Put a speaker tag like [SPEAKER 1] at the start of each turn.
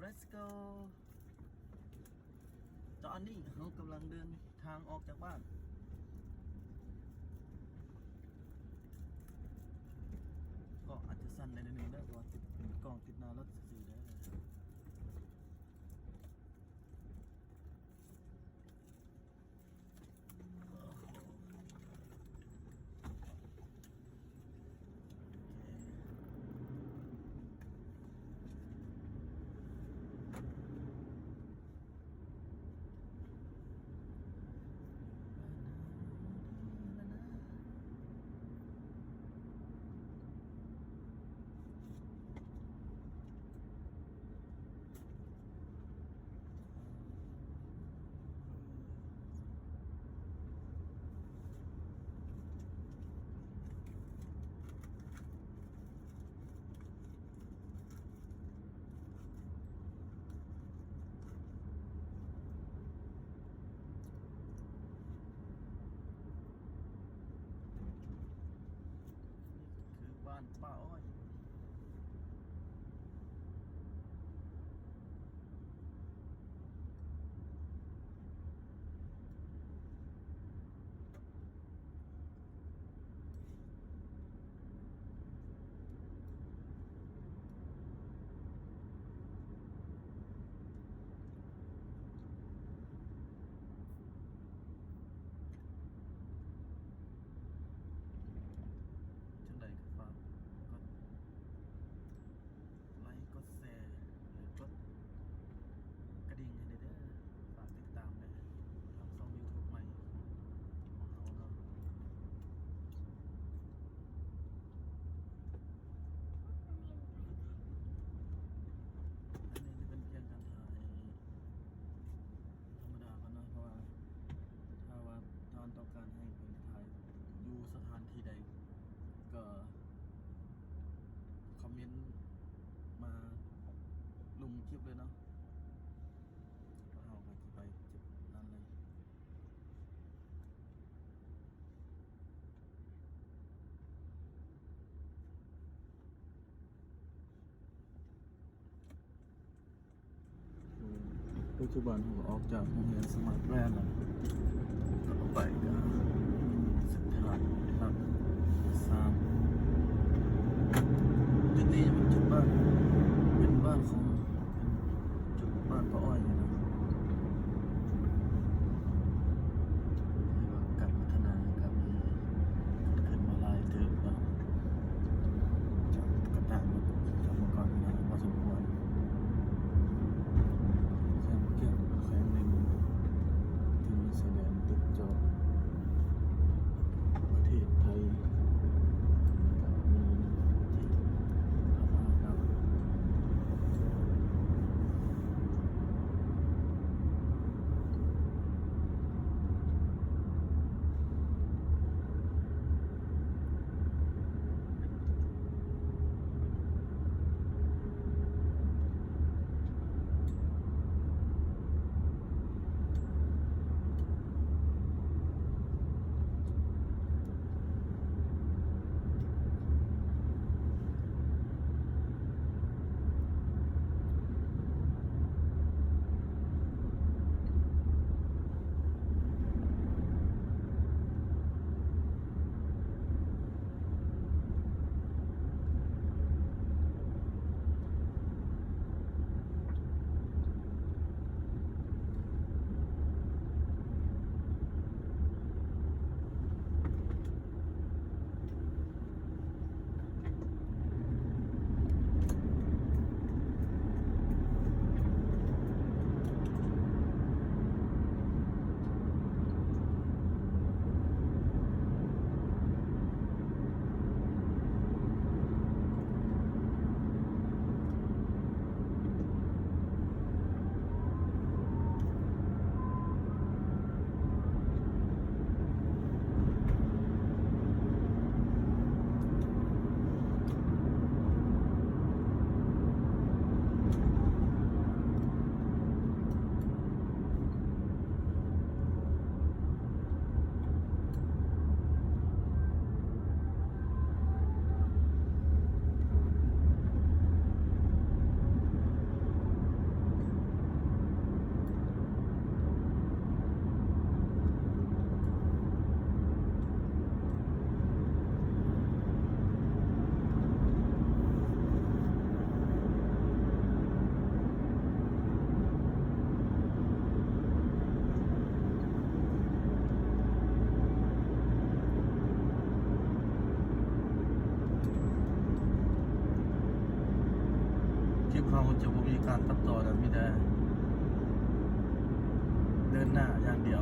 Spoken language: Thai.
[SPEAKER 1] let's go ตอนนี้เรากำลังเดินทางออกจากบ้านก็อาจจะสั้นในนิดนึงนะเพราะว่าติดกล้องติดหน้ารถสีได้เลยบ้านป้าอ้อยจังใดก็ฝากกดไลค์กดแชร์หรือกดกระดิ่งให้เด้อฝากติดตามเลยทำช่อง YouTube ใหม่ของเราเนาะอันนี้จะเป็นเพียงการถ่ายธรรมดากันเนาะเพราะว่าถ้าต้องการให้เป็นถ่ายอยู่สถานที่ใดก็คอมเมนต์มาลุมคลิปเลยเนาะเราก็จะไปจุดนั้นเลยปัจจุบันผมออกจากโรงเรียนสมาร์ทแลนด์แล้วก็ไปกับสถานครับจุดนี้เป็นจุดบ้านเป็นบ้านของจุดบ้านป้าอ้อยนะการพัฒนาก็มีขึ้นมาลายเติมแล้วจากกระต่างจากเมื่อก่อนนะพอสมควรแค่เกี่ยวกับแค่หนึ่งที่มีแสดงติดจอประเทศไทย ลิปเขาจะบ่มีการตัดต่อแต่มีแต่เดินหน้าอย่างเดียว